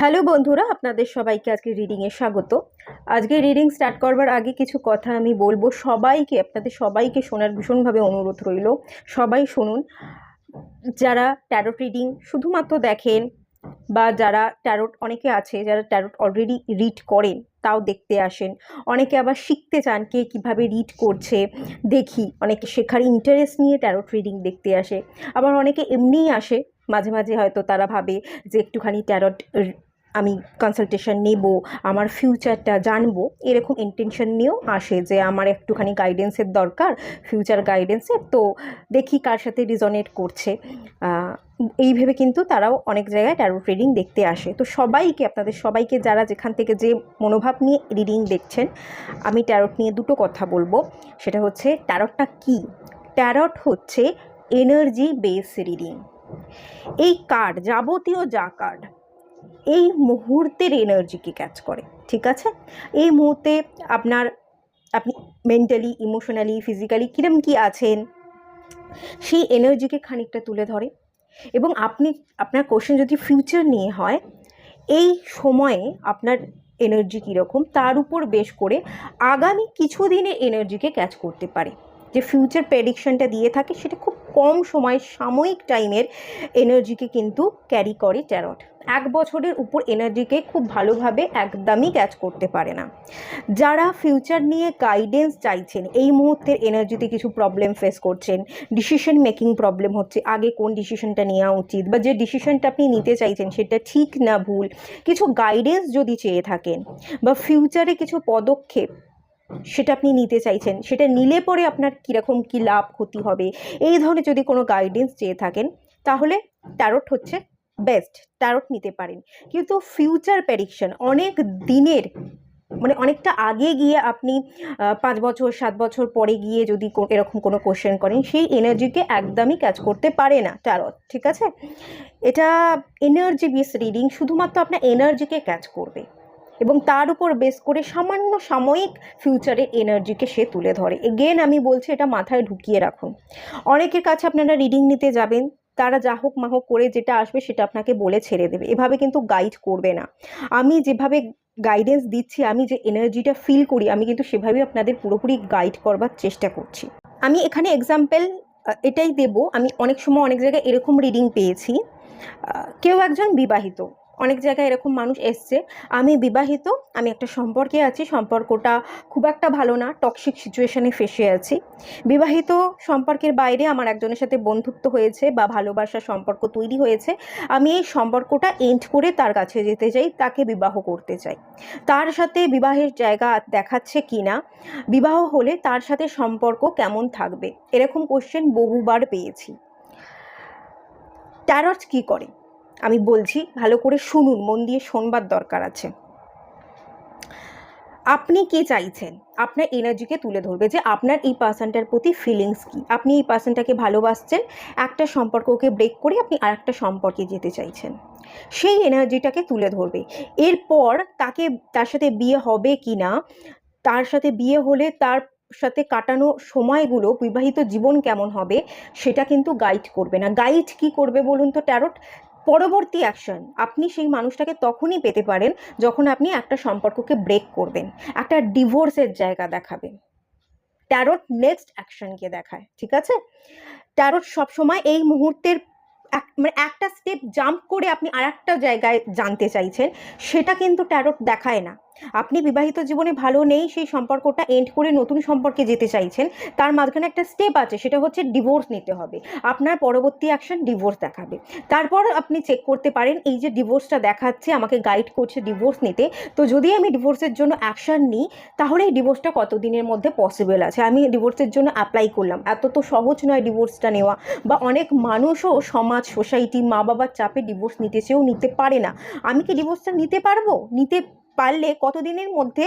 Hello বন্ধুরা, আপনাদের সবাইকে আজকে রিডিংয়ে স্বাগত। আজকে রিডিং স্টার্ট করবার আগে কিছু কথা আমি বলবো সবাইকে, আপনাদের সবাইকে শোনার ভীষণভাবে অনুরোধ রইল। সবাই শুনুন। যারা ট্যারোট রিডিং শুধুমাত্র দেখেন বা যারা ট্যারোট, অনেকে আছে যারা ট্যারোট অলরেডি রিড করেন তাও দেখতে আসেন, অনেকে আবার শিখতে চান কে কীভাবে রিড করছে দেখি, অনেকে শেখার ইন্টারেস্ট নিয়ে ট্যারোট রিডিং দেখতে আসে, আবার অনেকে এমনিই আসে। মাঝে মাঝে হয়তো তারা ভাবে যে একটুখানি ট্যারোট আমি কনসালটেশন নেব, আমার ফিউচারটা জানবো, এরকম ইন্টেনশন নিয়েও আসে যে আমার একটুখানি গাইডেন্সের দরকার, ফিউচার গাইডেন্সের, তো দেখি কার সাথে রিজনেট করছে। এই ভেবে কিন্তু তারাও অনেক জায়গায় ট্যারোট রিডিং দেখতে আসে। তো সবাইকে, আপনাদের সবাইকে যারা যেখান থেকে যে মনোভাব নিয়ে রিডিং দেখছেন, আমি ট্যারোট নিয়ে দুটো কথা বলবো। সেটা হচ্ছে ট্যারোটটা কী। ট্যারোট হচ্ছে এনার্জি বেস রিডিং। এই কার্ড, যাবতীয় যা কার্ড এই মুহূর্তের এনার্জিকে ক্যাচ করে, ঠিক আছে? এই মুহূর্তে আপনি মেন্টালি, ইমোশনালি, ফিজিক্যালি কীরকম কী আছেন সেই এনার্জিকে খানিকটা তুলে ধরে। এবং আপনার কোশ্চেন যদি ফিউচার নিয়ে হয়, এই সময়ে আপনার এনার্জি কীরকম তার উপর বেশ করে আগামী কিছু দিনের এনার্জিকে ক্যাচ করতে পারে। যে ফিউচার প্রেডিকশনটা দিয়ে থাকে সেটা খুব কম সময়, সাময়িক টাইমের এনার্জিকে কিন্তু ক্যারি করে ট্যারোট। 1 বছরের উপর এনার্জিকে খুব ভালোভাবে একদমই ক্যাচ করতে পারে না। যারা ফিউচার নিয়ে গাইডেন্স চাইছেন, এই মুহূর্তের এনার্জিতে কিছু প্রবলেম ফেস করছেন, ডিসিশন মেকিং প্রবলেম হচ্ছে, আগে কোন ডিসিশনটা নেওয়া উচিত বা যে ডিসিশনটা আপনি নিতে চাইছেন সেটা ঠিক না ভুল, কিছু গাইডেন্স যদি চেয়ে থাকেন বা ফিউচারে কিছু পদক্ষেপ সেটা আপনি নিতে চাইছেন, সেটা নিলে পরে আপনার কীরকম কী লাভ ক্ষতি হবে, এই ধরনের যদি কোনো গাইডেন্স চেয়ে থাকেন তাহলে ট্যারোট হচ্ছে বেস্ট, ট্যারোট নিতে পারেন। কিন্তু ফিউচার প্রেডিকশন অনেক দিনের, মানে অনেকটা আগে গিয়ে আপনি 5 বছর 7 বছর পরে গিয়ে যদি এরকম কোনো কোশ্চেন করেন, সেই এনার্জিকে একদমই ক্যাচ করতে পারে না ট্যারোট, ঠিক আছে? এটা এনার্জি বেস রিডিং, শুধুমাত্র আপনার এনার্জিকে ক্যাচ করবে এবং তার উপর বেস করে সামান্য সাময়িক ফিউচারের এনার্জিকে সে তুলে ধরে। এগেন আমি বলছি, এটা মাথায় ঢুকিয়ে রাখুন। অনেকের কাছে আপনারা রিডিং নিতে যাবেন, তারা যা হোক মাহোক করে যেটা আসবে সেটা আপনাকে বলে ছেড়ে দেবে, এভাবে কিন্তু গাইড করবে না। আমি যেভাবে গাইডেন্স দিচ্ছি, আমি যে এনার্জিটা ফিল করি, আমি কিন্তু সেভাবেই আপনাদের পুরোপুরি গাইড করবার চেষ্টা করছি। আমি এখানে এক্সাম্পল এটাই দেব, আমি অনেক সময় অনেক জায়গায় এরকম রিডিং পেয়েছি। কেউ একজন বিবাহিত, অনেক জায়গায় এরকম মানুষ এসছে, আমি বিবাহিত, আমি একটা সম্পর্কে আছি, সম্পর্কটা খুব একটা ভালো না, টক্সিক সিচুয়েশনে ফেসে আছি। বিবাহিত সম্পর্কের বাইরে আমার একজনের সাথে বন্ধুত্ব হয়েছে বা ভালোবাসার সম্পর্ক তৈরি হয়েছে, আমি এই সম্পর্কটা এন্ড করে তার কাছে যেতে চাই, তাকে বিবাহ করতে চাই। তার সাথে বিবাহের জায়গা দেখাচ্ছে কি না, বিবাহ হলে তার সাথে সম্পর্ক কেমন থাকবে, এরকম কোশ্চেন বহুবার পেয়েছি। ট্যারট কী করে আমি বলছি, ভালো করে শুনুন, মন দিয়ে শোনবার দরকার আছে। আপনি কি চাইছেন, আপনার এনার্জিকে তুলে ধরবে যে আপনার এই পার্সনটার প্রতি ফিলিংস কি। আপনি এই পার্সনটাকে ভালোবাসছেন, একটা সম্পর্ককে ব্রেক করে আপনি আর একটা সম্পর্কে যেতে চাইছেন, সেই এনার্জিটাকে তুলে ধরবে। এরপর তার সাথে বিয়ে হবে কি না, তার সাথে বিয়ে হলে তার সাথে কাটানো সময়গুলো, বিবাহিত জীবন কেমন হবে, সেটা কিন্তু গাইড করবে না। গাইড কি করবে বলুন তো ট্যারোট? পরবর্তী অ্যাকশন আপনি সেই মানুষটাকে তখনই পেতে পারেন যখন আপনি একটা সম্পর্ককে ব্রেক করবেন, একটা ডিভোর্সের জায়গা দেখাবেন। ট্যারোট নেক্সট অ্যাকশনকে দেখায়, ঠিক আছে? ট্যারোট সবসময় এই মুহূর্তের মানে একটা স্টেপ জাম্প করে আপনি আর একটা জায়গায় জানতে চাইছেন, সেটা কিন্তু ট্যারোট দেখায় না। আপনি বিবাহিত জীবনে ভালো নেই, সেই সম্পর্কটা এন্ড করে নতুন সম্পর্কে যেতে চাইছেন, তার মাঝখানে একটা স্টেপ আছে, সেটা হচ্ছে ডিভোর্স নিতে হবে। আপনার পরবর্তী অ্যাকশন ডিভোর্স দেখাবে। তারপর আপনি চেক করতে পারেন, এই যে ডিভোর্সটা দেখাচ্ছে আমাকে গাইড করছে ডিভোর্স নিতে, তো যদি আমি ডিভোর্সের জন্য অ্যাকশন নিই তাহলে এই ডিভোর্সটা কতদিনের মধ্যে পসিবল আছে, আমি ডিভোর্সের জন্য অ্যাপ্লাই করলাম। এত তো সহজ নয় ডিভোর্সটা নেওয়া, বা অনেক মানুষও সমাজ, সোসাইটি, মা বাবার চাপে ডিভোর্স নিতে চেয়েও নিতে পারে না। আমি কি ডিভোর্সটা নিতে পারবো? নিতে পারলে কতদিনের মধ্যে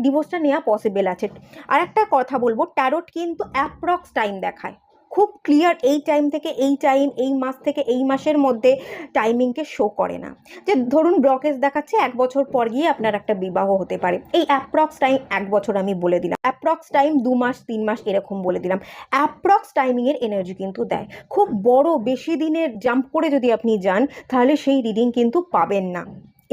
ডিভোর্সটা নেওয়া পসিবল আছে? আর একটা কথা বলবো, ট্যারোট কিন্তু অ্যাপ্রক্স টাইম দেখায়। খুব ক্লিয়ার এই টাইম থেকে এই টাইম, এই মাস থেকে এই মাসের মধ্যে টাইমিংকে শো করে না। যে ধরুন ব্লকেজ দেখাচ্ছে 1 বছর পর গিয়ে আপনার একটা বিবাহ হতে পারে, এই অ্যাপ্রক্স টাইম 1 বছর আমি বলে দিলাম, অ্যাপ্রক্স টাইম 2 মাস 3 মাস এরকম বলে দিলাম, অ্যাপ্রক্স টাইমিংয়ের এনার্জি কিন্তু দেয়। খুব বড় বেশি দিনের জাম্প করে যদি আপনি যান তাহলে সেই রিডিং কিন্তু পাবেন না।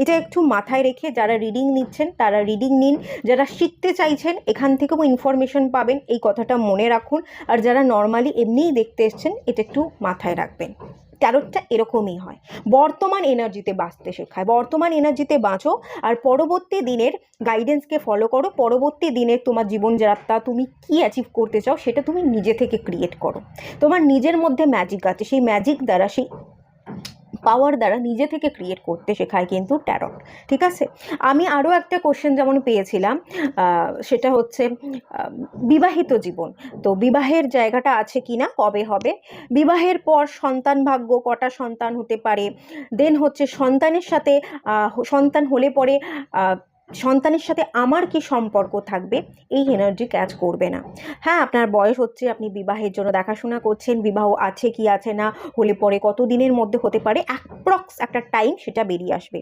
এটা একটু মাথায় রেখে যারা রিডিং নিচ্ছেন তারা রিডিং নিন, যারা শিখতে চাইছেন এখান থেকেও ইনফরমেশন পাবেন, এই কথাটা মনে রাখুন। আর যারা নর্মালি এমনিই দেখতে এসছেন এটা একটু মাথায় রাখবেন। ট্যারোটটা এরকমই হয়, বর্তমান এনার্জিতে বাঁচতে শেখায়, বর্তমান এনার্জিতে বাঁচো আর পরবর্তী দিনের গাইডেন্সকে ফলো করো। পরবর্তী দিনের তোমার জীবনযাত্রা তুমি কি অ্যাচিভ করতে চাও সেটা তুমি নিজে থেকে ক্রিয়েট করো। তোমার নিজের মধ্যে ম্যাজিক আছে, সেই ম্যাজিক দ্বারা, সেই পাওয়ার দ্বারা নিজে থেকে ক্রিয়েট করতে শেখায় কিন্তু ট্যারট। ঠিক আছে, আমি আরও একটা কোশ্চেন যেমন পেয়েছিলাম, সেটা হচ্ছে বিবাহিত জীবন, তো বিবাহের জায়গাটা আছে কি না, কবে হবে, বিবাহের পর সন্তান ভাগ্য, কটা সন্তান হতে পারে, দেন হচ্ছে সন্তানের সাথে সন্তান হলে পরে সন্তানের সাথে আমার কি সম্পর্ক থাকবে, এই এনার্জি ক্যাচ করবে না। হ্যাঁ, আপনার বয়স হচ্ছে, আপনি বিবাহের জন্য দেখাশোনা করছেন, বিবাহ আছে কি আছে না, হলে পরে কত দিনের মধ্যে হতে পারে, অ্যাপ্রক্স একটা টাইম সেটা বেরিয়ে আসবে।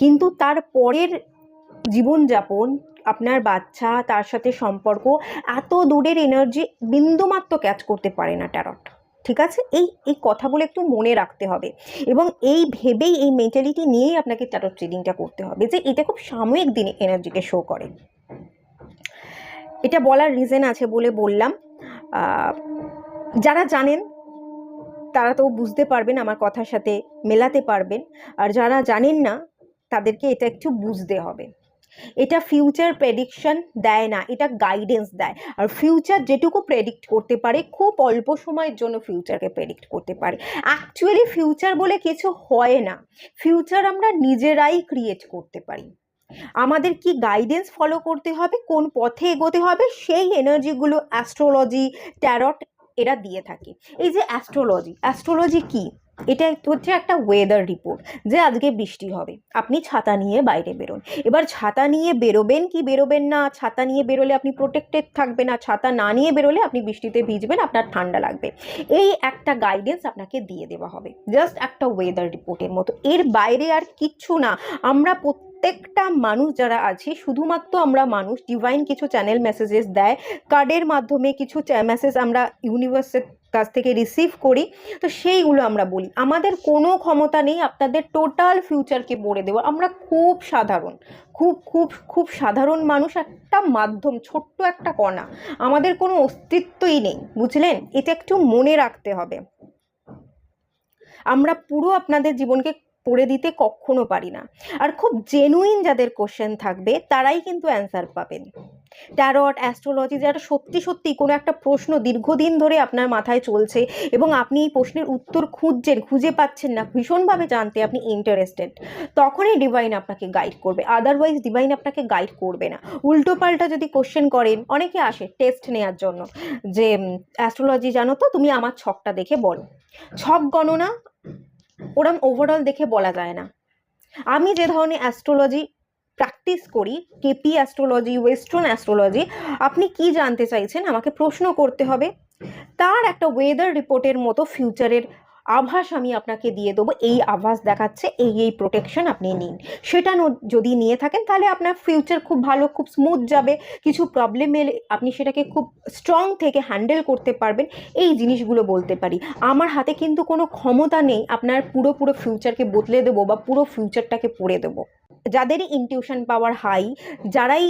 কিন্তু তার পরের জীবনযাপন, আপনার বাচ্চা, তার সাথে সম্পর্ক, এত দূরের এনার্জি বিন্দুমাত্র ক্যাচ করতে পারে না ট্যারট। ঠিক আছে, এই কথাগুলো একটু মনে রাখতে হবে এবং এই ভেবেই, এই মেন্টালিটি নিয়েই আপনাকে ট্যারট রিডিংটা করতে হবে যে এটা খুব সাময়িক দিনে এনার্জিকে শো করে। এটা বলার রিজন আছে বলে বললাম। যারা জানেন তারা তো বুঝতে পারবেন, আমার কথার সাথে মেলাতে পারবেন, আর যারা জানেন না তাদেরকে এটা একটু বুঝতে হবে। এটা ফিউচার প্রেডিকশন দেয় না, এটা গাইডেন্স দেয়। আর ফিউচার যেটুকু প্রেডিক্ট করতে পারে খুব অল্প সময়ের জন্য ফিউচারকে প্রেডিক্ট করতে পারে। অ্যাকচুয়ালি ফিউচার বলে কিছু হয় না, ফিউচার আমরা নিজেরাই ক্রিয়েট করতে পারি। আমাদের কি গাইডেন্স ফলো করতে হবে, কোন পথে এগোতে হবে, সেই এনার্জিগুলো অ্যাস্ট্রোলজি, ট্যারট এরা দিয়ে থাকে। এই যে অ্যাস্ট্রোলজি কি, এটা হচ্ছে একটা ওয়েদার রিপোর্ট, যে আজকে বৃষ্টি হবে, আপনি ছাতা নিয়ে বাইরে বেরোন। এবার ছাতা নিয়ে বেরোবেন কি বেরোবেন না, ছাতা নিয়ে বেরোলে আপনি প্রোটেক্টেড থাকবেন, না ছাতা না নিয়ে বেরোলে আপনি বৃষ্টিতে ভিজবেন, আপনার ঠান্ডা লাগবে। এই একটা গাইডেন্স আপনাকে দিয়ে দেওয়া হবে, জাস্ট একটা ওয়েদার রিপোর্টের মতো, এর বাইরে আর কিচ্ছু না। আমরা প্রত্যেকটা মানুষ যারা আছি, শুধুমাত্র আমরা মানুষ, ডিভাইন কিছু চ্যানেল মেসেজেস দেয়, কার্ডের মাধ্যমে কিছু মেসেজ আমরা ইউনিভার্সের কাছ থেকে রিসিভ করি, তো সেইগুলো আমরা বলি। আমাদের কোনো ক্ষমতা নেই আপনাদের টোটাল ফিউচারকে বলে দেওয়া। আমরা খুব সাধারণ, খুব খুব খুব সাধারণ মানুষ, একটা মাধ্যম, ছোট্ট একটা কণা, আমাদের কোনো অস্তিত্বই নেই, বুঝলেন? এটা একটু মনে রাখতে হবে। আমরা পুরো আপনাদের জীবনকে পড়ে দিতে কখনো পারি না। আর খুব জেনুইন যাদের কোশ্চেন থাকবে তারাই কিন্তু অ্যান্সার পাবেন। ট্যারট, অ্যাস্ট্রোলজি, যারা সত্যি সত্যি কোনো একটা প্রশ্ন দীর্ঘদিন ধরে আপনার মাথায় চলছে এবং আপনি এই প্রশ্নের উত্তর খুঁজছেন, খুঁজে পাচ্ছেন না, ভীষণভাবে জানতে আপনি ইন্টারেস্টেড, তখনই ডিভাইন আপনাকে গাইড করবে, আদারওয়াইজ ডিভাইন আপনাকে গাইড করবে না। উল্টোপাল্টা যদি কোশ্চেন করেন, অনেকে আসে টেস্ট নেওয়ার জন্য যে অ্যাস্ট্রোলজি জানো তো, তুমি আমার ছকটা দেখে বলো। ছক গণনা ওরম ওভারঅল দেখে বলা যায় না। আমি যে ধরনের অ্যাস্ট্রোলজি প্র্যাকটিস করি, কেপি অ্যাস্ট্রোলজি, ওয়েস্টার্ন অ্যাস্ট্রোলজি, আপনি কি জানতে চাইছেন আমাকে প্রশ্ন করতে হবে, তার একটা ওয়েদার রিপোর্টের মতো ফিউচারের আভাস আমি আপনাকে দিয়ে দেবো। এই আভাস দেখাচ্ছে এই প্রোটেকশন আপনি নিন, সেটা যদি নিয়ে থাকেন তাহলে আপনার ফিউচার খুব ভালো, খুব স্মুথ যাবে। কিছু প্রবলেম এলে আপনি সেটাকে খুব স্ট্রং থেকে হ্যান্ডেল করতে পারবেন। এই জিনিসগুলো বলতে পারি। আমার হাতে কিন্তু কোনো ক্ষমতা নেই আপনার পুরো ফিউচারকে বদলে দেবো বা পুরো ফিউচারটাকে পড়ে দেবো। যাদেরই ইনটিউশন পাওয়ার হাই, যারাই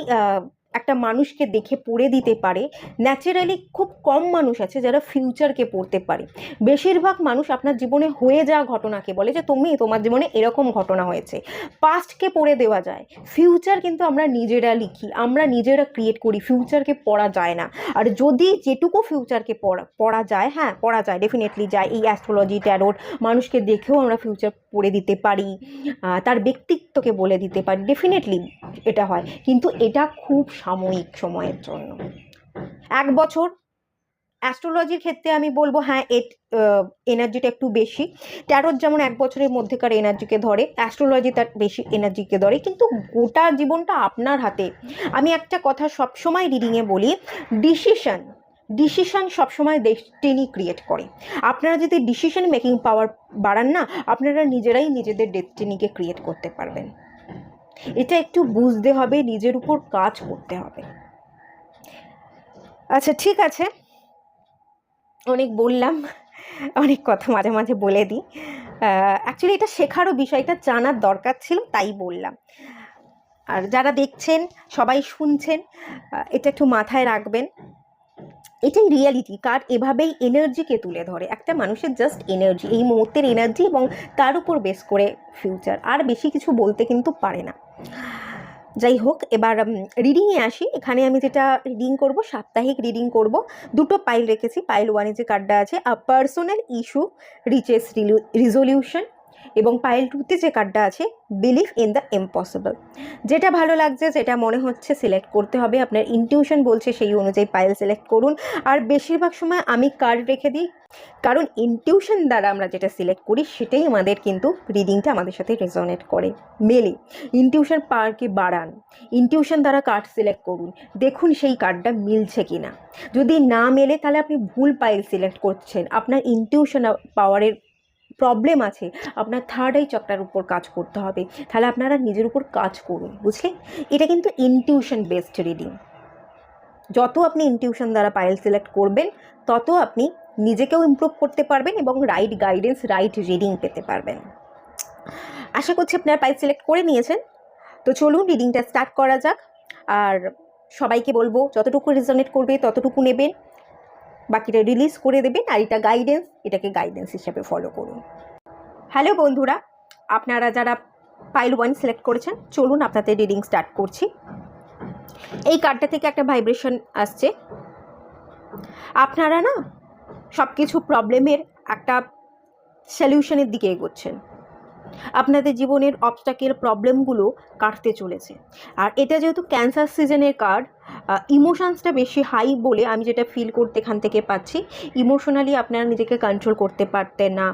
একটা মানুষকে দেখে পড়ে দিতে পারে, ন্যাচারালি খুব কম মানুষ আছে যারা ফিউচারকে পড়তে পারে। বেশিরভাগ মানুষ আপনার জীবনে হয়ে যাওয়া ঘটনাকে বলে যে তোমার জীবনে এরকম ঘটনা হয়েছে। পাস্টকে পড়ে দেওয়া যায়, ফিউচার কিন্তু আমরা নিজেরা লিখি, আমরা নিজেরা ক্রিয়েট করি, ফিউচারকে পড়া যায় না। আর যদি যেটুকু ফিউচারকে পড়া যায়, হ্যাঁ পড়া যায়, ডেফিনেটলি যায়। এই অ্যাস্ট্রোলজি, ট্যারোট, মানুষকে দেখেও আমরা ফিউচার পড়ে দিতে পারি, তার ব্যক্তিত্বকে বলে দিতে পারি, ডেফিনেটলি এটা হয়। কিন্তু এটা খুব সাময়িক সময়ের জন্য। 1 বছর অ্যাস্ট্রোলজির ক্ষেত্রে আমি বলবো হ্যাঁ এনার্জিটা একটু বেশি। ট্যারোট যেমন 1 বছরের মধ্যেকার এনার্জিকে ধরে, অ্যাস্ট্রোলজি তার বেশি এনার্জিকে ধরে, কিন্তু গোটা জীবনটা আপনার হাতে। আমি একটা কথা সবসময় রিডিংয়ে বলি, ডিসিশন ডিসিশন সবসময় ডেস্টিনি ক্রিয়েট করে। আপনারা যদি ডিসিশন মেকিং পাওয়ার বাড়ান না, আপনারা নিজেরাই নিজেদের ডেস্টিনিকে ক্রিয়েট করতে পারবেন। এটা একটু বুঝতে হবে, নিজের উপর কাজ করতে হবে। আচ্ছা ঠিক আছে, অনেক বললাম, অনেক কথা মাঝে মাঝে বলে দিই। অ্যাকচুয়ালি এটা শেখারও বিষয়টা জানার দরকার ছিল, তাই বললাম। আর যারা দেখছেন, সবাই শুনছেন, এটা একটু মাথায় রাখবেন। এটাই রিয়ালিটি। কার্ড এভাবেই এনার্জিকে তুলে ধরে, একটা মানুষের জাস্ট এনার্জি, এই মুহূর্তের এনার্জি, এবং তার উপর বেস করে ফিউচার। আর বেশি কিছু বলতে কিন্তু পারে না। যাই হোক, এবার রিডিংয়ে আসি। এখানে আমি যেটা রিডিং করব, সাপ্তাহিক রিডিং করব। দুটো পাইল রেখেছি। পাইল ওয়ানে যে কার্ডটা আছে, আ পার্সোনাল ইস্যু রিচেস রিজলিউশন, এবং পাইল টুতে যে কার্ডটা আছে, বিলিভ ইন দ্য ইম্পসিবল। যেটা ভালো লাগছে, যেটা মনে হচ্ছে সিলেক্ট করতে হবে, আপনার ইনটিউশন বলছে সেই অনুযায়ী পাইল সিলেক্ট করুন। আর বেশিরভাগ সময় আমি কার্ড রেখে দিই, কারণ ইনটিউশন দ্বারা আমরা যেটা সিলেক্ট করি সেটাই আমাদের কিন্তু রিডিংটা আমাদের সাথে রেজোনেট করে, মেলে। ইনটিউশন পাওয়ারকে বাড়ান, ইনটিউশন দ্বারা কার্ড সিলেক্ট করুন, দেখুন সেই কার্ডটা মিলছে কি না। যদি না মেলে তাহলে আপনি ভুল পাইল সিলেক্ট করছেন, আপনার ইনটিউশন পাওয়ারের প্রবলেম আছে, আপনার থার্ড আই চক্রার উপর কাজ করতে হবে। তাহলে আপনারা নিজের উপর কাজ করুন, বুঝলেন? এটা কিন্তু ইনটিউশন বেসড রিডিং। যত আপনি ইনটিউশন দ্বারা পাইল সিলেক্ট করবেন, তত আপনি নিজেকেও ইমপ্রুভ করতে পারবেন এবং রাইট গাইডেন্স, রাইট রিডিং পেতে পারবেন। আশা করছি আপনারা পাইল সিলেক্ট করে নিয়েছেন। তো চলুন রিডিংটা স্টার্ট করা যাক। আর সবাইকে বলবো, যতটুকু রেজোনেট করবে ততটুকু নেবেন, বাকিটা রিলিজ করে দেবেন। আর এটা গাইডেন্স, এটাকে গাইডেন্স হিসাবে ফলো করুন। হ্যালো বন্ধুরা, আপনারা যারা পাইল ওয়ান সিলেক্ট করেছেন, চলুন আপনাদের রিডিং স্টার্ট করছি। এই কার্ডটা থেকে একটা ভাইব্রেশন আসছে। আপনারা না সব কিছু প্রবলেমের একটা সলিউশনের দিকে এগোচ্ছেন। আপনাদের জীবনের অবস্টাকেল প্রবলেমগুলো কাটতে চলেছে। আর এটা যেহেতু ক্যান্সার সিজনের কার্ড, ইমোশনসটা বেশি হাই বলে আমি যেটা ফিল করতে এখান থেকে পাচ্ছি, ইমোশনালি আপনারা নিজেকে কন্ট্রোল করতে পারতেন না,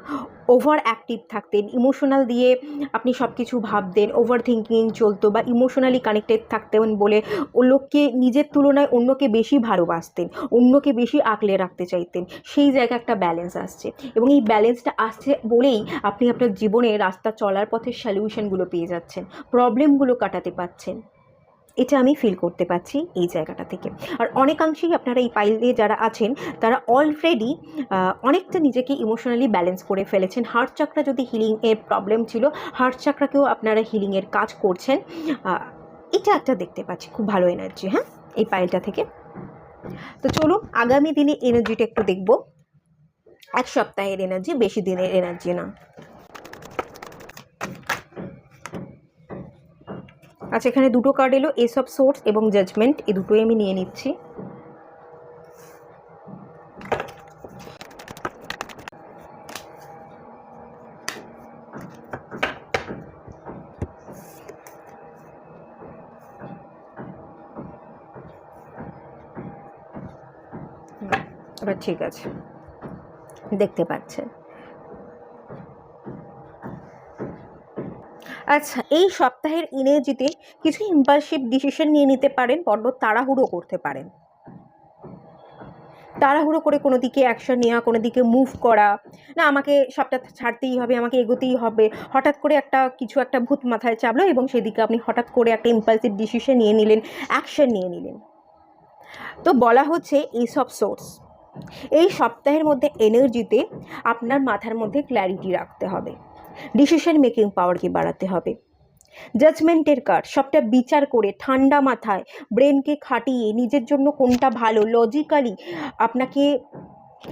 ওভার অ্যাক্টিভ থাকতেন, ইমোশনাল দিয়ে আপনি সব কিছু ভাবতেন, ওভার থিঙ্কিং চলতো, বা ইমোশনালি কানেক্টেড থাকতেন বলে ও লোককে নিজের তুলনায় অন্যকে বেশি ভালোবাসতেন, অন্যকে বেশি আঁকলে রাখতে চাইতেন। সেই জায়গায় একটা ব্যালেন্স আসছে, এবং এই ব্যালেন্সটা আসছে বলেই আপনি আপনার জীবনে রাস্তা চলার পথে সলিউশনগুলো পেয়ে যাচ্ছেন, প্রবলেমগুলো কাটাতে পারছেন। এটা আমি ফিল করতে পারছি এই জায়গাটা থেকে। আর অনেকাংশেই আপনারা এই পাইলে যারা আছেন, তারা অলরেডি অনেকটা নিজেকে ইমোশনালি ব্যালেন্স করে ফেলেছেন। হার্ট চাকরা যদি হিলিংয়ের প্রবলেম ছিল, হার্ট চাকরাকেও আপনারা হিলিংয়ের কাজ করছেন। এটা একটা দেখতে পাচ্ছি, খুব ভালো এনার্জি, হ্যাঁ, এই পাইলটা থেকে। তো চলুন আগামী দিনে এনার্জিটা একটু দেখব। এক সপ্তাহের এনার্জি, বেশি দিনের এনার্জি না। আচ্ছা, এখানে দুটো কার্ড এলো, এস অফ সোর্স এবং জাজমেন্ট, এই দুটোই আমি নিয়ে নিচ্ছি। এবার ঠিক আছে, দেখতে পাচ্ছেন। আচ্ছা, এই সপ্তাহের এনার্জিতে কিছু ইম্পালসিভ ডিসিশন নিয়ে নিতে পারেন, বড্ড তাড়াহুড়ো করতে পারেন। তাড়াহুড়ো করে কোনো দিকে অ্যাকশন নেওয়া, কোনো দিকে মুভ করা, না আমাকে সবটা ছাড়তেই হবে, আমাকে এগোতেই হবে। হঠাৎ করে একটা ভূত মাথায় চাপলো এবং সেদিকে আপনি হঠাৎ করে একটা ইম্পালসিভ ডিসিশন নিয়ে নিলেন, অ্যাকশন নিয়ে নিলেন। তো বলা হচ্ছে এস অফ সোর্স, এই সপ্তাহের মধ্যে এনার্জিতে আপনার মাথার মধ্যে ক্ল্যারিটি রাখতে হবে, ডিসিশন মেকিং পাওয়ারকে বাড়াতে হবে। জাজমেন্টের কার্ড, সবটা বিচার করে ঠান্ডা মাথায় ব্রেনকে খাটিয়ে নিজের জন্য কোনটা ভালো, লজিক্যালি আপনাকে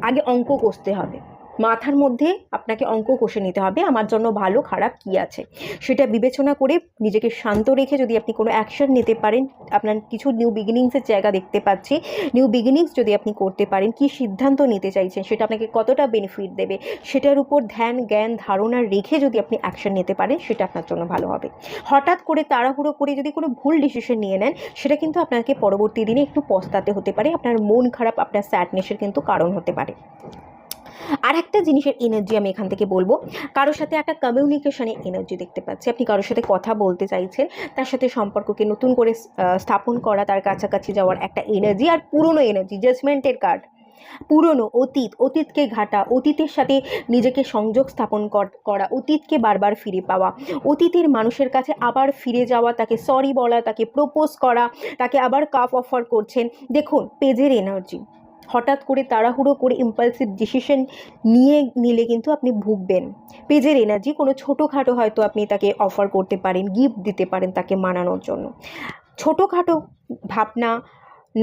আগে অঙ্ক কষতে হবে। মাথার মধ্যে আপনাকে অঙ্ক কষে নিতে হবে, আমার জন্য ভালো খারাপ কী আছে সেটা বিবেচনা করে নিজেকে শান্ত রেখে যদি আপনি কোনো অ্যাকশন নিতে পারেন, আপনার কিছু নিউ বিগিনিংসের জায়গা দেখতে পাচ্ছি। নিউ বিগিনিংস যদি আপনি করতে পারেন, কী সিদ্ধান্ত নিতে চাইছেন, সেটা আপনাকে কতটা বেনিফিট দেবে, সেটার উপর ধ্যান জ্ঞান ধারণা রেখে যদি আপনি অ্যাকশন নিতে পারেন, সেটা আপনার জন্য ভালো হবে। হঠাৎ করে তাড়াহুড়ো করে যদি কোনো ভুল ডিসিশন নিয়ে নেন, সেটা কিন্তু আপনাকে পরবর্তী দিনে একটু পস্তাতে হতে পারে, আপনার মন খারাপ, আপনার স্যাডনেসের কিন্তু কারণ হতে পারে। আর একটা জিনিসের এনার্জি আমি এখান থেকে বলবো, কারোর সাথে একটা কমিউনিকেশনের এনার্জি দেখতে পাচ্ছি। আপনি কারোর সাথে কথা বলতে চাইছেন, তার সাথে সম্পর্ককে নতুন করে স্থাপন করা, তার কাছাকাছি যাওয়ার একটা এনার্জি। আর পুরনো এনার্জি, জাজমেন্টের কার্ড, পুরনো অতীতকে ঘাটা, অতীতের সাথে নিজেকে সংযোগ স্থাপন করা, অতীতকে বারবার ফিরে পাওয়া, অতীতের মানুষের কাছে আবার ফিরে যাওয়া, তাকে সরি বলা, তাকে প্রপোজ করা, তাকে আবার কাপ অফার করছেন। দেখুন পেজের এনার্জি, হঠাৎ করে তাড়াহুড়ো করে ইম্পালসিভ ডিসিশন নিলে কিন্তু আপনি ভুগবেন। পেজের এনার্জি, কোনো ছোটোখাটো হয়তো আপনি তাকে অফার করতে পারেন, গিফট দিতে পারেন তাকে মানানোর জন্য। ছোটোখাটো ভাবনা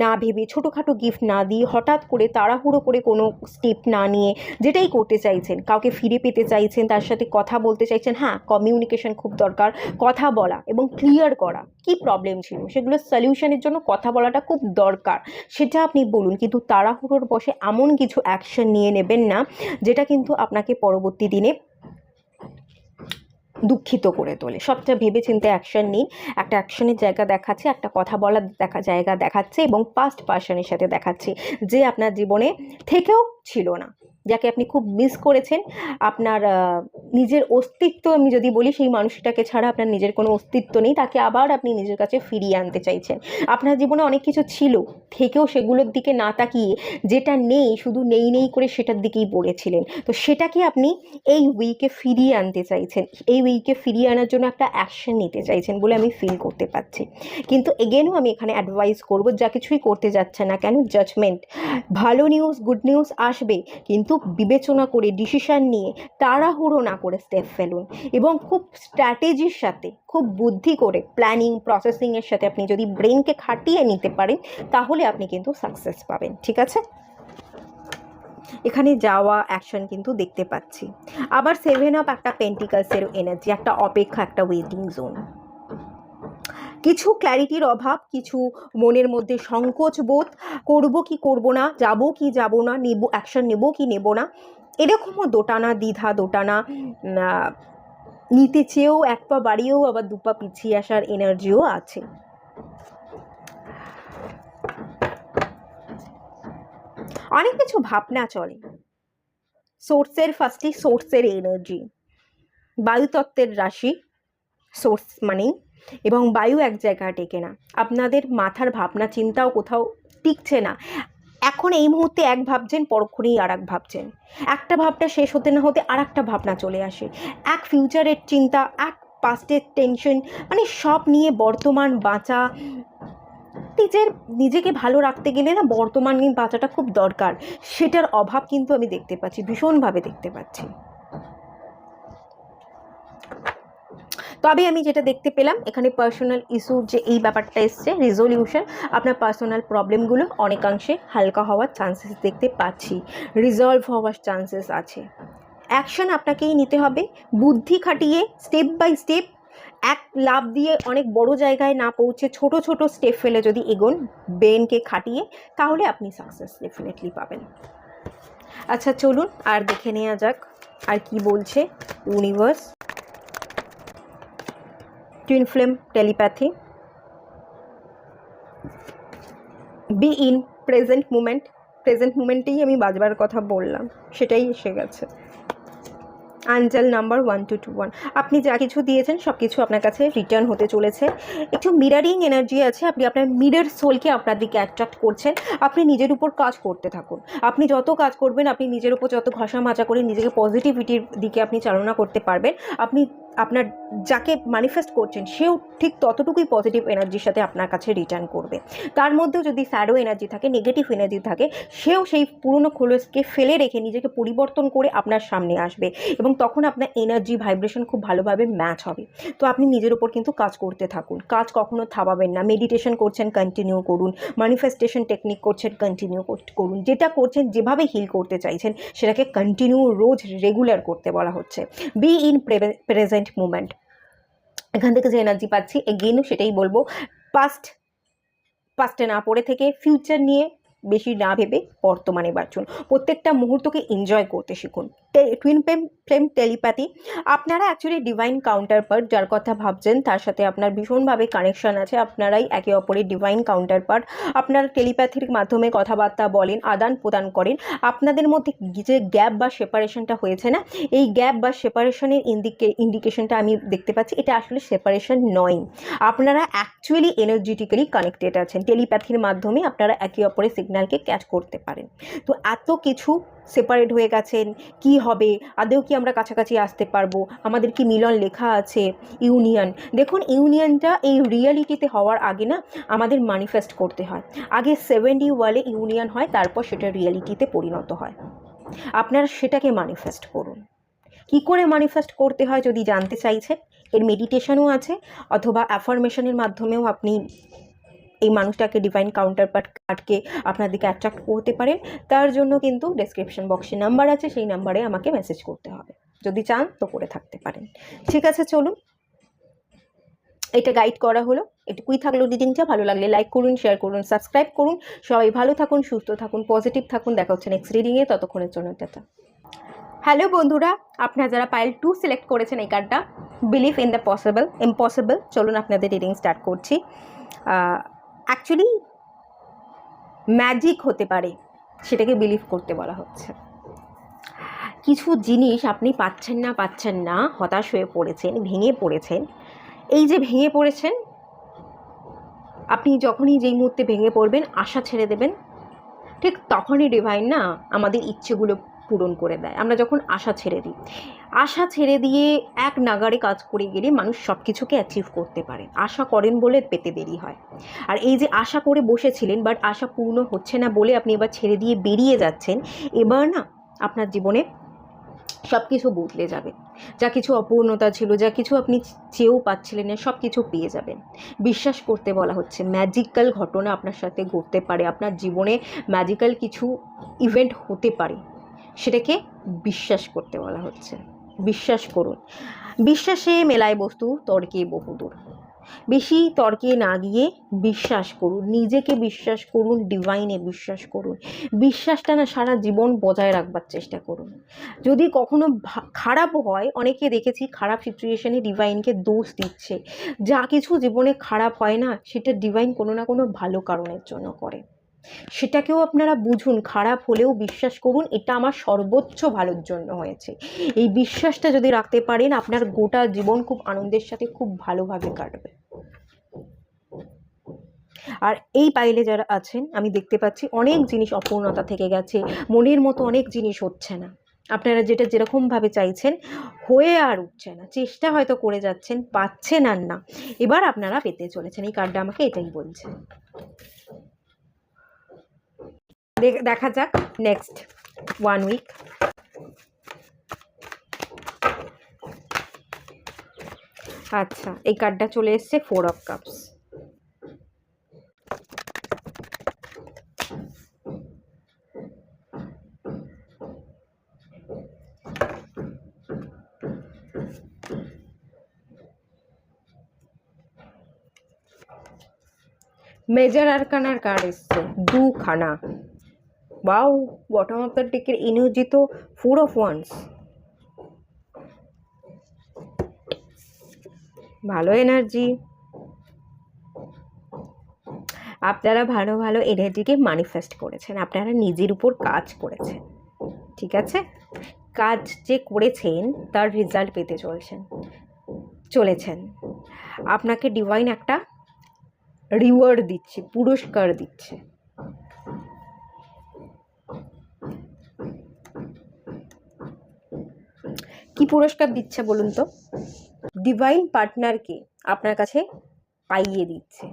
না ভেবে, ছোটোখাটো গিফট না দিয়ে, হঠাৎ করে তাড়াহুড়ো করে কোনো স্টেপ না নিয়ে যেটাই করতে চাইছেন, কাউকে ফিরে পেতে চাইছেন, তার সাথে কথা বলতে চাইছেন। হ্যাঁ, কমিউনিকেশন খুব দরকার, কথা বলা এবং ক্লিয়ার করা কি প্রবলেম ছিল সেগুলো সলিউশনের জন্য কথা বলাটা খুব দরকার, সেটা আপনি বলুন। কিন্তু তাড়াহুড়োর বশে এমন কিছু অ্যাকশন নিয়ে নেবেন না যেটা কিন্তু আপনাকে পরবর্তী দিনে দুঃখিত করে তোলে। সবটা ভেবে চিন্তে অ্যাকশন নিন। একটা অ্যাকশনের জায়গা দেখাচ্ছে, একটা কথা বলার জায়গা দেখাচ্ছে, এবং পাস্ট পার্সনের সাথে দেখাচ্ছে যে আপনার জীবনে থেকেও ছিল না, যাকে আপনি খুব মিস করেছেন। আপনার নিজের অস্তিত্ব, আমি যদি বলি, সেই মানুষটাকে ছাড়া আপনার নিজের কোনো অস্তিত্ব নেই, তাকে আবার আপনি নিজের কাছে ফিরিয়ে আনতে চাইছেন। আপনার জীবনে অনেক কিছু ছিল, থেকেও সেগুলোর দিকে না তাকিয়ে যেটা নেই শুধু নেই নেই করে সেটার দিকেই পড়েছিলেন। তো সেটাকে আপনি এই উইকে ফিরিয়ে আনতে চাইছেন, এই উইকে ফিরিয়ে আনার জন্য একটা অ্যাকশন নিতে চাইছেন বলে আমি ফিল করতে পারছি। কিন্তু এগেনও আমি এখানে অ্যাডভাইস করব, যা কিছুই করতে যাচ্ছে না কেন, জাজমেন্ট, ভালো নিউজ, গুড নিউজ আসবে, কিন্তু বিবেচনা করে ডিসিশন নিয়ে তাড়াহুড়ো না করে স্টেপ ফেলুন, এবং খুব স্ট্র্যাটেজির সাথে, খুব বুদ্ধি করে, প্ল্যানিং প্রসেসিংয়ের সাথে আপনি যদি ব্রেনকে খাটিয়ে নিতে পারেন, তাহলে আপনি কিন্তু সাকসেস পাবেন। ঠিক আছে, এখানে যাওয়া অ্যাকশন কিন্তু দেখতে পাচ্ছি। আবার 7 অফ একটা পেন্টিকালসের এনার্জি, একটা অপেক্ষা, একটা ওয়েটিং জোন। কিছু ক্ল্যারিটির অভাব, কিছু মনের মধ্যে সংকোচ বোধ, করব কি করব না, যাব কি যাব না, নেব অ্যাকশন নেব কি নেব না, এরকমও দোটানা, দ্বিধা দোটানা, নিতে চেয়েও এক পা বাড়িয়েও আবার দুপা পিছিয়ে আসার এনার্জিও আছে। অনেক কিছু ভাবনা চলে। সোর্সের ফার্স্টই সোর্সের এনার্জি, বায়ুতত্ত্বের রাশি সোর্স মানেই, এবং বায়ু এক জায়গায় টেকে না। আপনাদের মাথার ভাবনা চিন্তাও কোথাও টিকছে না। এখন এই মুহূর্তে এক ভাবছেন, পরক্ষণেই আর এক ভাবছেন, একটা ভাবনা শেষ হতে না হতে আর একটা ভাবনা চলে আসে, এক ফিউচারের চিন্তা, এক পাস্টের টেনশন, মানে সব নিয়ে বর্তমান বাঁচা। নিজেকে ভালো রাখতে গেলে না বর্তমান নিয়ে বাঁচাটা খুব দরকার, সেটার অভাব কিন্তু আমি দেখতে পাচ্ছি, ভীষণভাবে দেখতে পাচ্ছি। তবে আমি যেটা দেখতে পেলাম এখানে পার্সোনাল ইস্যুর যে এই ব্যাপারটা এসছে, রেজলিউশন, আপনার পার্সোনাল প্রবলেমগুলো অনেকাংশে হালকা হওয়ার চান্সেস দেখতে পাচ্ছি, রিজলভ হওয়ার চান্সেস আছে। অ্যাকশন আপনাকেই নিতে হবে, বুদ্ধি খাটিয়ে স্টেপ বাই স্টেপ, এক লাভ দিয়ে অনেক বড় জায়গায় না পৌঁছে ছোট ছোট স্টেপ ফেলে যদি এগোন ব্রেনকে খাটিয়ে, তাহলে আপনি সাকসেস ডেফিনেটলি পাবেন। আচ্ছা চলুন আর দেখে নেওয়া যাক আর কি বলছে universe. Twin flame telepathy, be in present moment, present মুমেন্টেই আমি বাজবার কথা বললাম, সেটাই এসে গেছে। আঞ্জেল নাম্বার 1221, আপনি যা কিছু দিয়েছেন সব কিছু আপনার কাছে রিটার্ন হতে চলেছে। একটু মিরারিং এনার্জি আছে, আপনি আপনার মিরর সোলকে আপনার দিকে অ্যাট্রাক্ট করছেন। আপনি নিজের উপর কাজ করতে থাকুন, আপনি যত কাজ করবেন, আপনি নিজের উপর যত ঘষা মাজা করে নিজেকে পজিটিভিটির দিকে আপনি চালনা করতে পারবেন, আপনি আপনার যাকে ম্যানিফেস্ট করছেন সেও ঠিক ততটুকুই পজিটিভ এনার্জির সাথে আপনার কাছে রিটার্ন করবে। তার মধ্যেও যদি স্যাডো এনার্জি থাকে, নেগেটিভ এনার্জি থাকে, সেও সেই পুরনো খোলসকে ফেলে রেখে নিজেকে পরিবর্তন করে আপনার সামনে আসবে, এবং তখন আপনার এনার্জি ভাইব্রেশন খুব ভালোভাবে ম্যাচ হবে। তো আপনি নিজের উপর কিন্তু কাজ করতে থাকুন, কাজ কখনো থামাবেন না। মেডিটেশন করছেন, কন্টিনিউ করুন, ম্যানিফেস্টেশন টেকনিক করছেন, কন্টিনিউ করুন, যেটা করছেন, যেভাবে হিল করতে চাইছেন সেটাকে কন্টিনিউ রোজ রেগুলার করতে বলা হচ্ছে। বি ইন প্রেজেন্ট মুমেন্ট, এখান থেকে যে এনার্জি পাচ্ছি এগেইনও সেটাই বলবো, পাস্টে না পড়ে থেকে ফিউচার নিয়ে বেশি না ভেবে বর্তমানে বাঁচুন, প্রত্যেকটা মুহূর্তকে এনজয় করতে শিখুন। Twin flame telepathy. আপনারা অ্যাকচুয়ালি ডিভাইন কাউন্টার পার্ট, যার কথা ভাবছেন তার সাথে আপনার ভীষণভাবে কানেকশন আছে, আপনারাই একে অপরের ডিভাইন কাউন্টার পার্ট। আপনারা টেলিপ্যাথির মাধ্যমে কথাবার্তা বলেন, আদান প্রদান করেন। আপনাদের মধ্যে যে গ্যাপ বা সেপারেশনটা হয়েছে না, এই গ্যাপ বা সেপারেশনের ইন্ডিকেশনটা আমি দেখতে পাচ্ছি, এটা আসলে সেপারেশন নয়। আপনারা অ্যাকচুয়ালি এনার্জেটিক্যালি কানেক্টেড আছেন, টেলিপ্যাথির মাধ্যমে আপনারা একে অপরের সিগন্যালকে ক্যাচ করতে পারেন। তো এত কিছু সেপারেট হয়ে গেছেন, কি হবে, আদৌ কি আমরা কাছাকাছি আসতে পারবো, আমাদের কি মিলন লেখা আছে, ইউনিয়ন। দেখুন, ইউনিয়নটা এই রিয়ালিটিতে হওয়ার আগে না আমাদের ম্যানিফেস্ট করতে হয়। আগে 7D ওয়ালে ইউনিয়ন হয়, তারপর সেটা রিয়ালিটিতে পরিণত হয়। আপনারা সেটাকে ম্যানিফেস্ট করুন। কি করে ম্যানিফেস্ট করতে হয় যদি জানতে চাইছেন, এর মেডিটেশনও আছে, অথবা অ্যাফার্মেশনের মাধ্যমেও আপনি এই মানুষটাকে, ডিভাইন কাউন্টার পার্টকে আপনার দিকে অ্যাট্রাক্ট করতে পারেন। তার জন্য কিন্তু ডেসক্রিপশন বক্সে নাম্বার আছে, সেই নাম্বারে আমাকে মেসেজ করতে হবে। যদি চান তো করে থাকতে পারেন। ঠিক আছে, চলুন, এটা গাইড করা হলো, এটুকুই থাকলো রিডিংটা। ভালো লাগলে লাইক করুন, শেয়ার করুন, সাবস্ক্রাইব করুন। সবাই ভালো থাকুন, সুস্থ থাকুন, পজিটিভ থাকুন। দেখা হচ্ছে নেক্সট রিডিংয়ে, ততক্ষণের জন্য টাটা। হ্যালো বন্ধুরা, আপনারা যারা পাইল 2 সিলেক্ট করেছেন এই কার্ডটা, বিলিভ ইন দ্য ইম্পসিবল, চলুন আপনাদের রিডিং স্টার্ট করছি। অ্যাকচুয়ালি ম্যাজিক হতে পারে, সেটাকে বিলিভ করতে বলা হচ্ছে। কিছু জিনিস আপনি পাচ্ছেন না, হতাশ হয়ে পড়েছেন, ভেঙে পড়েছেন। এই যে ভেঙে পড়েছেন, আপনি যখনই যেই মুহূর্তে ভেঙে পড়বেন, আশা ছেড়ে দেবেন, ঠিক তখনই ডিভাইন না আমাদের ইচ্ছেগুলো পূরণ করে দেয়। আমরা যখন আশা ছেড়ে দিই, আশা ছেড়ে দিয়ে এক নাগারে কাজ করে গেলে মানুষ সব কিছুকে অ্যাচিভ করতে পারে। আশা করেন বলে পেতে দেরি হয়। আর এই যে আশা করে বসেছিলেন, বাট আশা পূর্ণ হচ্ছে না বলে আপনি এবার ছেড়ে দিয়ে বেরিয়ে যাচ্ছেন, এবার না আপনার জীবনে সব কিছু বদলে যাবে। যা কিছু অপূর্ণতা ছিল, যা কিছু আপনি চেয়েও পাচ্ছিলেন না, সব কিছু পেয়ে যাবেন। বিশ্বাস করতে বলা হচ্ছে, ম্যাজিক্যাল ঘটনা আপনার সাথে ঘটতে পারে, আপনার জীবনে ম্যাজিক্যাল কিছু ইভেন্ট হতে পারে, সেটাকে বিশ্বাস করতে বলা হচ্ছে। বিশ্বাস করুন। বিশ্বাসে মেলায় বস্তু, তর্কে বহুদূর। বেশি তর্কে না গিয়ে বিশ্বাস করুন, নিজেকে বিশ্বাস করুন, ডিভাইনে বিশ্বাস করুন। বিশ্বাসটা না সারা জীবন বজায় রাখবার চেষ্টা করুন। যদি কখনো খারাপ হয়, অনেকে দেখেছি খারাপ সিচুয়েশনে ডিভাইনকে দোষ দিচ্ছে। যা কিছু জীবনে খারাপ হয় না, সেটা ডিভাইন কোনো না কোনো ভালো কারণের জন্য করে। সেটাকেও আপনারা বুঝুন, খারাপ হলেও বিশ্বাস করুন, এটা আমার সর্বোচ্চ ভালোর জন্য হয়েছে। এই বিশ্বাসটা যদি রাখতে পারেন, আপনার গোটা জীবন খুব আনন্দের সাথে খুব ভালোভাবে কাটবে। আর এই পাইলে যারা আছেন, আমি দেখতে পাচ্ছি অনেক জিনিস অপূর্ণতা থেকে গেছে, মনের মতো অনেক জিনিস হচ্ছে না। আপনারা যেটা যেরকমভাবে চাইছেন হয়ে আর উঠছে না, চেষ্টা হয়তো করে যাচ্ছেন, পাচ্ছেন আর না, এবার আপনারা পেতে চলেছেন। এই কার্ডটা আমাকে এটাই বলছে। দেখা যাক নেক্সট 1 উইক। আচ্ছা, এই কার্ডটা চলে এসছে 4 অফ কাপস। মেজর আরকানার কার্ড এসছে 2খানা। ওয়াও, বটম অফ দ্য ডেকের এনার্জি তো 4 অফ ওয়ান্স। ভালো এনার্জি। আপনারা ভালো ভালো এনার্জিকে ম্যানিফেস্ট করেছেন, আপনারা নিজের উপর কাজ করেছেন। ঠিক আছে, কাজ যে করেছেন তার রেজাল্ট পেতে চলেছেন। আপনাকে ডিভাইন একটা রিওয়ার্ড দিচ্ছে, পুরস্কার দিচ্ছে। কি পুরস্কার দিচ্ছে বলুন তো? ডিভাইন পার্টনারকে আপনার কাছে পাইয়ে দিচ্ছে।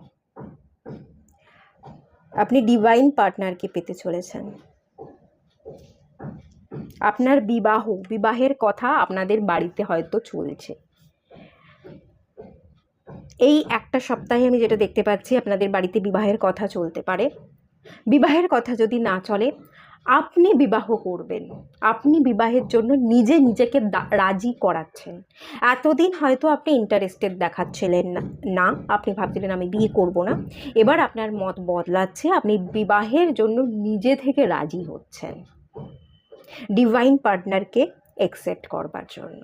আপনি ডিভাইন পার্টনারকে পেতে চলেছেন। আপনার বিবাহের কথা আপনাদের বাড়িতে হয়তো চলছে। এই একটা সপ্তাহে আমি যেটা দেখতে পাচ্ছি, আপনাদের বাড়িতে বিবাহের কথা চলতে পারে। বিবাহের কথা যদি না চলে, আপনি বিবাহ করবেন। আপনি বিবাহের জন্য নিজেকে রাজি করাচ্ছেন। এতদিন হয়তো আপনি ইন্টারেস্টেড দেখাচ্ছিলেন না, আপনি ভাবছিলেন আমি বিয়ে করব না। এবার আপনার মত বদলাচ্ছে, আপনি বিবাহের জন্য নিজে থেকে রাজি হচ্ছেন। ডিভাইন পার্টনারকে অ্যাকসেপ্ট করবার জন্য।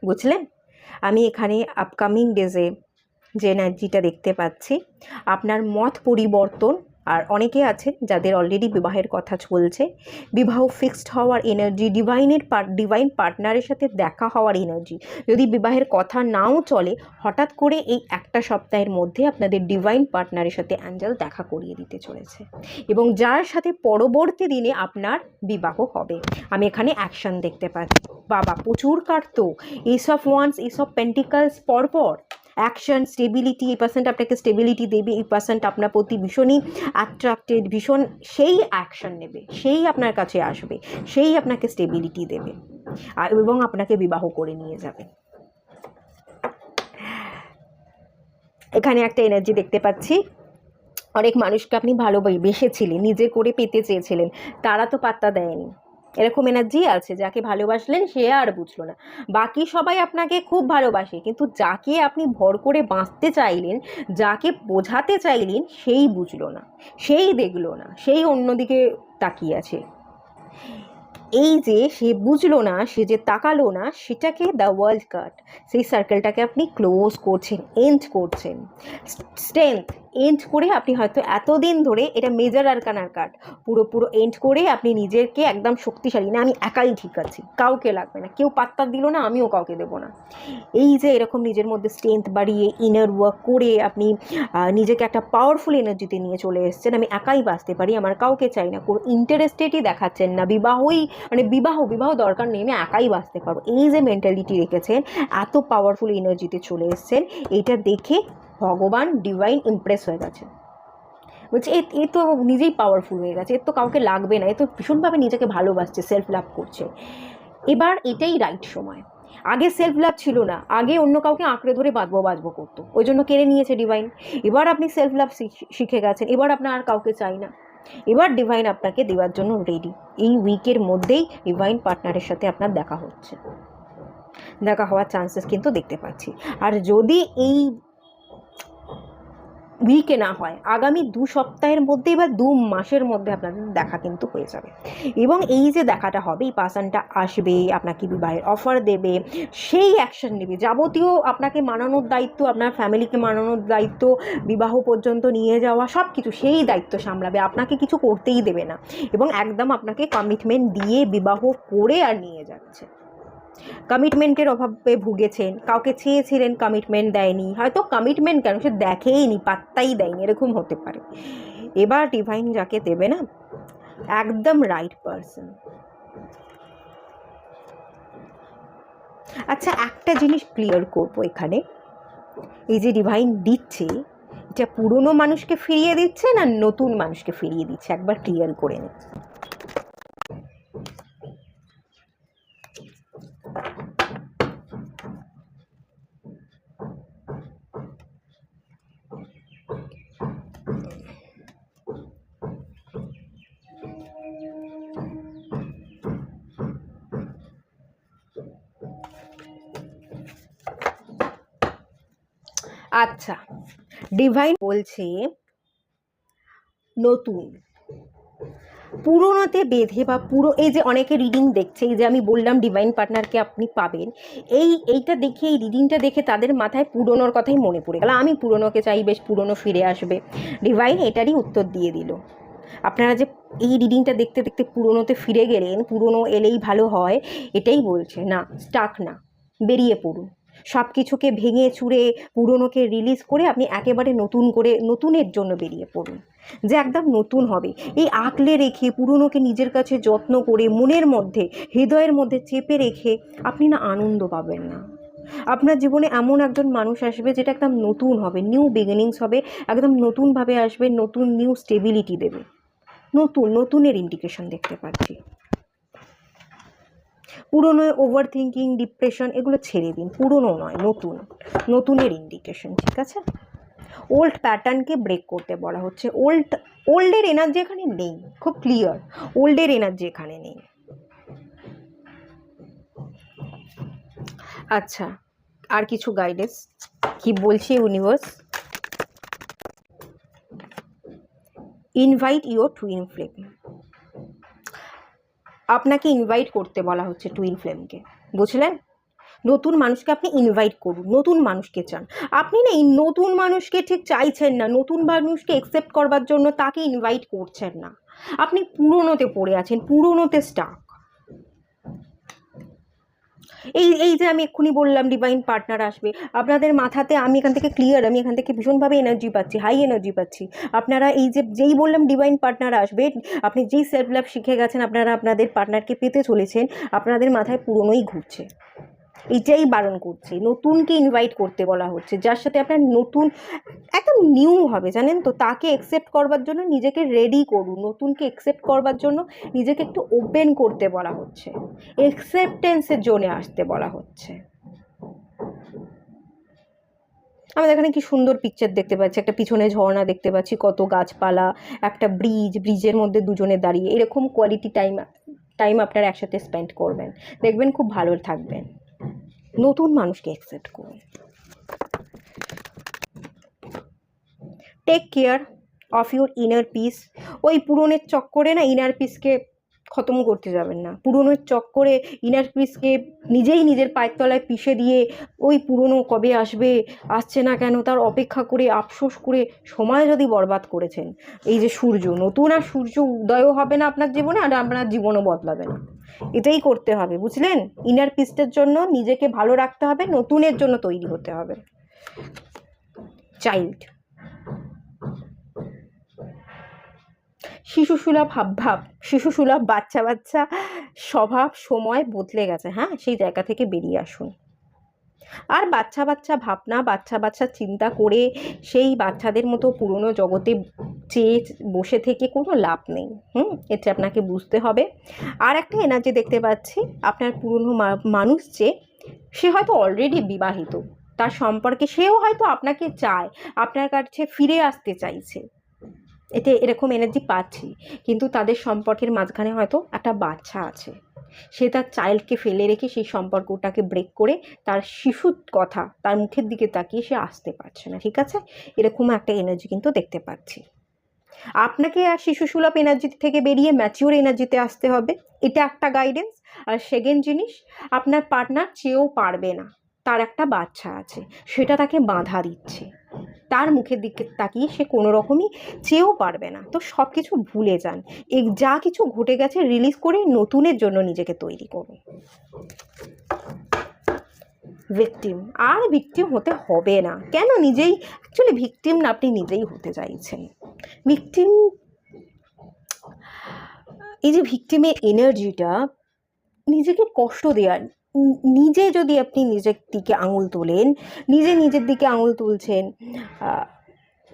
বুঝলেন? আমি এখানে আপকামিং ডেজে যে এনার্জিটা দেখতে পাচ্ছি, আপনার মত পরিবর্তন, আর অনেকে আছেন যাদের অলরেডি বিবাহের কথা চলছে, বিবাহ ফিক্সড হওয়ার এনার্জি, ডিভাইন পার্টনারের সাথে দেখা হওয়ার এনার্জি। যদি বিবাহের কথা নাও চলে, হঠাৎ করে এই একটা সপ্তাহের মধ্যে আপনাদের ডিভাইন পার্টনারের সাথে অ্যাঞ্জেল দেখা করিয়ে দিতে চলেছে, এবং যার সাথে পরবর্তী দিনে আপনার বিবাহ হবে। আমি এখানে অ্যাকশন দেখতে পাচ্ছি। বাবা, প্রচুর কাটতো S of wands, S of pentacles, পরপর অ্যাকশন, স্টেবিলিটি। এই পার্সেন্ট আপনাকে স্টেবিলিটি দেবে, এই পার্সেন্ট আপনার প্রতি ভীষণই অ্যাট্রাক্টেড, ভীষণ, সেই অ্যাকশন নেবে, সেই আপনার কাছে আসবে, সেই আপনাকে স্টেবিলিটি দেবে এবং আপনাকে বিবাহ করে নিয়ে যাবে। এখানে একটা এনার্জি দেখতে পাচ্ছি, অনেক মানুষকে আপনি ভালোবেসেছিলেন, নিজে করে পেতে চেয়েছিলেন, তারা তো পাত্তা দেয়নি। এরকম এনার্জি আছে, যাকে ভালোবাসলেন সে আর বুঝলো না। বাকি সবাই আপনাকে খুব ভালোবাসে, কিন্তু যাকে আপনি ভর করে বাঁচতে চাইলেন, যাকে বোঝাতে চাইলেন, সেই বুঝলো না, সেই দেখলো না, সেই অন্যদিকে তাকিয়ে আছে। এই যে সে বুঝলো না, সে যে তাকালো না, সেটাকে দ্য ওয়ার্ল্ড কার্ড, সেই সার্কেলটাকে আপনি ক্লোজ করছেন, এন্ড করছেন। স্ট্রেংথ এন্ড করে আপনি হয়তো এতদিন ধরে, এটা মেজর আরকানার কার্ড, পুরো এন্ড করে আপনি নিজেকে একদম শক্তিশালী, না আমি একাই ঠিক আছি, কাউকে লাগবে না, কেউ পাত্তা দিল না, আমিও কাউকে দেবো না। এই যে এরকম নিজের মধ্যে স্ট্রেংথ বাড়িয়ে ইনার ওয়ার্ক করে আপনি নিজেকে একটা পাওয়ারফুল এনার্জিতে নিয়ে চলে এসেছেন। আমি একাই বাঁচতে পারি, আমার কাউকে চাই না, কোনো ইন্টারেস্টেডই দেখাচ্ছেন না, বিবাহ দরকার নেই, আমি একাই বাঁচতে পারবো, এই যে মেন্টালিটি রেখেছেন, এত পাওয়ারফুল এনার্জিতে চলে এসেছেন, এইটা দেখে ভগবান ডিভাইন ইমপ্রেস হয়ে গেছে। বলছে এ তো নিজেই পাওয়ারফুল হয়ে গেছে, এর তো কাউকে লাগবে না, এ তো ভীষণভাবে নিজেকে ভালোবাসছে, সেলফ লাভ করছে। এবার এটাই রাইট সময়। আগে সেলফ লাভ ছিল না, আগে অন্য কাউকে আঁকড়ে ধরে বাঁচবো করতো, ওই জন্য কেড়ে নিয়েছে ডিভাইন। এবার আপনি সেলফ লাভ শিখে গেছেন, এবার আপনার আর কাউকে চাই না, এবার ডিভাইন আপনাকে দেওয়ার জন্য রেডি। এই উইকের মধ্যেই ডিভাইন পার্টনারের সাথে আপনার দেখা হচ্ছে, দেখা হওয়ার চান্সেস কিন্তু দেখতে পাচ্ছি। আর যদি এই উইকে না হয়, আগামী 2 সপ্তাহের মধ্যে বা 2 মাসের মধ্যে আপনাদের দেখা কিন্তু হয়ে যাবে। এবং এই যে দেখাটা হবে, এই পার্সনটা আসবে, আপনাকে বিবাহের অফার দেবে, সেই অ্যাকশন নেবে, যাবতীয় আপনাকে মানানোর দায়িত্ব, আপনার ফ্যামিলিকে মানানোর দায়িত্ব, বিবাহ পর্যন্ত নিয়ে যাওয়া, সব কিছু সেই দায়িত্ব সামলাবে, আপনাকে কিছু করতেই দেবে না, এবং একদম আপনাকে কমিটমেন্ট দিয়ে বিবাহ করে আর নিয়ে যাচ্ছে। কমিটমেন্টের অভাবে ভুগেছেন, কাউকে চেয়েছিলেন, কমিটমেন্ট দেয়নি, হয়তো কমিটমেন্ট কেন, সে দেখেইনি, পাত্তাই দেয়নি, এরকম হতে পারে। এবার ডিভাইন যাকে দেবে না, একদম রাইট পারসন। আচ্ছা, একটা জিনিস ক্লিয়ার করবো এখানে, এই যে ডিভাইন দিচ্ছে, এটা পুরনো মানুষকে ফিরিয়ে দিচ্ছে না নতুন মানুষকে ফিরিয়ে দিচ্ছে, একবার ক্লিয়ার করে নিন। আচ্ছা, ডিভাইন বলছে নতুন, পুরোনোতে বেঁধে বা এই যে অনেকে রিডিং দেখছে, এই যে আমি বললাম ডিভাইন পার্টনারকে আপনি পাবেন, এইটা দেখে, এই রিডিংটা দেখে তাদের মাথায় পুরনোর কথাই মনে পড়ে গেল, আমি পুরনোকে চাই, বেশ পুরনো ফিরে আসবে। ডিভাইন এটারই উত্তর দিয়ে দিল। আপনারা যে এই রিডিংটা দেখতে দেখতে পুরনোতে ফিরে গেলেন, পুরনো এলেই ভালো হয়, এটাই বলছে না, স্টাক না, বেরিয়ে পড়ুন, সব কিছুকে ভেঙে চুরে পুরনোকে রিলিজ করে আপনি একেবারে নতুনের জন্য বেরিয়ে পড়ুন, যে একদম নতুন হবে। এই আঁকলে রেখে পুরনোকে নিজের কাছে যত্ন করে মনের মধ্যে, হৃদয়ের মধ্যে চেপে রেখে আপনি না আনন্দ পাবেন না। আপনার জীবনে এমন একজন মানুষ আসবে যেটা একদম নতুন হবে, নিউ বিগিনিংস হবে, একদম নতুনভাবে আসবে, নতুন নিউ স্টেবিলিটি দেবে, নতুনের ইন্ডিকেশন দেখতে পাচ্ছি। পুরনো ওভার থিঙ্কিং, ডিপ্রেশন, এগুলো ছেড়ে দিন, পুরনো নয়, নতুনের ইন্ডিকেশন, ঠিক আছে? ওল্ড প্যাটার্নকে ব্রেক করতে বলা হচ্ছে, ওল্ডের এনার্জি এখানে নেই, খুব ক্লিয়ার, ওল্ডের এনার্জি এখানে নেই। আচ্ছা, আর কিছু গাইডেন্স কি বলছে universe? Invite your twin flame. আপনাকে ইনভাইট করতে বলা হচ্ছে টুইন ফ্লেমকে, বুঝলেন? নতুন মানুষকে আপনি ইনভাইট করুন, নতুন মানুষকে চান আপনি। না, এই নতুন মানুষকে ঠিক চাইছেন না, নতুন মানুষকে অ্যাকসেপ্ট করবার জন্য তাকে ইনভাইট করছেন না। আপনি পুরনোতে পড়ে আছেন, পুরনোতে স্টাক। এই যে আমি এক্ষুনি বললাম ডিভাইন পার্টনার আসবে আপনাদের মাথাতে, আমি এখান থেকে ক্লিয়ার, আমি এখান থেকে ভীষণভাবে এনার্জি পাচ্ছি, হাই এনার্জি পাচ্ছি। আপনারা এই যে যেই বললাম ডিভাইন পার্টনার আসবে, আপনি যেই সেলফ লাভ শিখে গেছেন, আপনারা আপনাদের পার্টনারকে পেতে চলেছেন, আপনাদের মাথায় পুরনোই ঘুরছে। এটাই বারণ করছে, নতুনকে ইনভাইট করতে বলা হচ্ছে, যার সাথে আপনার নতুন একদম নিউ হবে, জানেন তো? তাকে অ্যাকসেপ্ট করবার জন্য নিজেকে রেডি করুন, নতুনকে অ্যাকসেপ্ট করবার জন্য নিজেকে একটু ওপেন করতে বলা হচ্ছে, অ্যাকসেপ্টেন্সের জোনে আসতে বলা হচ্ছে। আমাদের এখানে কি সুন্দর পিকচার দেখতে পাচ্ছি, একটা পিছনে ঝর্ণা দেখতে পাচ্ছি, কত গাছপালা, একটা ব্রিজের মধ্যে দুজনে দাঁড়িয়ে, এরকম কোয়ালিটি টাইম আপনারা একসাথে স্পেন্ড করবেন, দেখবেন খুব ভালো থাকবেন। নতুন মানুষকে অ্যাকসেপ্ট করুন। Take care of your inner peace. ওই পুরনের চক্করে না ইনার পিসকে খতম করতে যাবেন না। পুরনোর চক্করে ইনার পিসকে নিজেই নিজের পায়ের তলায় পিষে দিয়ে ওই পুরনো কবে আসবে, আসছে না কেন তার অপেক্ষা করে আফসোস করে সময় যদি বরবাদ করেছেন, এই যে সূর্য, নতুন আর সূর্য উদয়ও হবে না আপনার জীবনে, আর আপনার জীবনও বদলাবে না। এটাই করতে হবে, বুঝলেন? ইনার পিসটার জন্য নিজেকে ভালো রাখতে হবে, নতুনের জন্য তৈরি হতে হবে। চাইল্ড, শিশুসুলভ হাবভাব, শিশুসুলভ বাচ্চা স্বভাব সময় বদলে গেছে। হ্যাঁ, সেই জায়গা থেকে বেরিয়ে আসুন। আর বাচ্চা ভাবনা, বাচ্চা চিন্তা করে সেই বাচ্চাদের মতো পুরনো জগতে চেয়ে বসে থেকে কোনো লাভ নেই। এটা আপনাকে বুঝতে হবে। আর একটা এনার্জি দেখতে পাচ্ছি, আপনার পুরনো মানুষ যে, সে হয়তো অলরেডি বিবাহিত, তার সম্পর্কে সেও হয়তো আপনাকে চায়, আপনার কাছে ফিরে আসতে চাইছে, এরকম এনার্জি পাচ্ছি। কিন্তু তাদের সম্পর্কের মাঝখানে হয়তো একটা বাচ্চা আছে, সে তার চাইল্ডকে ফেলে রেখে সেই সম্পর্কটাকে ব্রেক করে তার শিশুর কথা, তার মুখের দিকে তাকিয়ে সে আসতে পারছে না। ঠিক আছে, এরকম একটা এনার্জি কিন্তু দেখতে পাচ্ছি। আপনাকে আর শিশুসুলভ এনার্জি থেকে বেরিয়ে ম্যাচিওর এনার্জিতে আসতে হবে, এটা একটা গাইডেন্স। আর সেকেন্ড জিনিস, আপনার পার্টনার চেয়েও পারবে না, তার একটা বাচ্চা আছে, সেটা তাকে বাধা দিচ্ছে, তার মুখের দিকে তাকিয়ে সে কোনো রকমই চেয়েও পারবে না। তো সব কিছু ভুলে যান, যা কিছু ঘটে গেছে রিলিজ করে নতুনের জন্য নিজেকে তৈরি করুন। ভিকটিম, আর ভিকটিম হতে হবে না। কেন? নিজেই অ্যাকচুয়ালি ভিকটিম না, আপনি নিজেই হতে চাইছেন ভিকটিম। এই যে ভিকটিমের এনার্জিটা, নিজেকে কষ্ট দেওয়ার, নিজে যদি আপনি নিজের দিকে আঙুল তোলেন, নিজের দিকে আঙুল তুলছেন,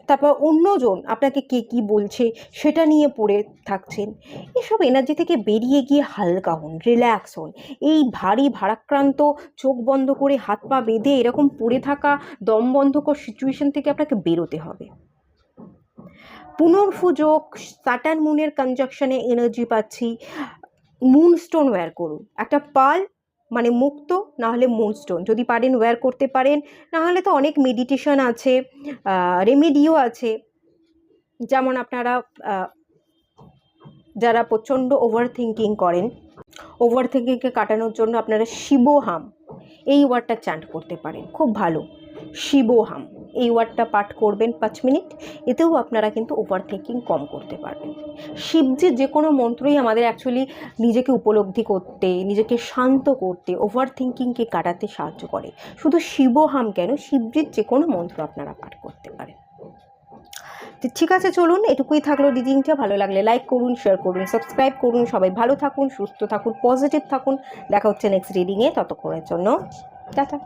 তারপর অন্যজন আপনাকে কে কী বলছে সেটা নিয়ে পড়ে থাকছেন, এসব এনার্জি থেকে বেরিয়ে গিয়ে হালকা হন, রিল্যাক্স হন। এই ভারী ভারাক্রান্ত চোখ বন্ধ করে হাত পা বেঁধে এরকম পড়ে থাকা দম বন্ধকর সিচুয়েশন থেকে আপনাকে বেরোতে হবে। পুনর্ফু যোগ, স্যাটার্ন মুনের কনজাংশনে এনার্জি পাচ্ছি। মুনস্টোন ওয়্যার করুন, একটা পাল মানে মুক্ত, না হলে মুনস্টোন যদি পারেন ওয়্যার করতে পারেন, না হলে তো অনেক মেডিটেশন আছে, রেমেডিও আছে। যেমন আপনারা যারা প্রচণ্ড ওভার থিঙ্কিং করেন, ওভার থিঙ্কিংকে কাটানোর জন্য আপনারা শিবোহাম এই ওয়ার্ডটা চ্যান্ট করতে পারেন, খুব ভালো। শিবোহাম এই ওয়ার্ডটা পাঠ করবেন 5 মিনিট, এতেও আপনারা কিন্তু ওভার থিঙ্কিং কম করতে পারবেন। শিবজির যে কোনো মন্ত্রই আমাদের অ্যাকচুয়ালি নিজেকে উপলব্ধি করতে, নিজেকে শান্ত করতে, ওভার থিঙ্কিংকে কাটাতে সাহায্য করে। শুধু শিবোহাম কেন, শিবজির যে কোনো মন্ত্র আপনারা পাঠ করতে পারেন। ঠিক আছে, চলুন, এটুকুই থাকলো রিডিংটা। ভালো লাগলে লাইক করুন, শেয়ার করুন, সাবস্ক্রাইব করুন। সবাই ভালো থাকুন, সুস্থ থাকুন, পজিটিভ থাকুন। দেখা হচ্ছে নেক্সট রিডিংয়ে, ততক্ষণের জন্য টাটা।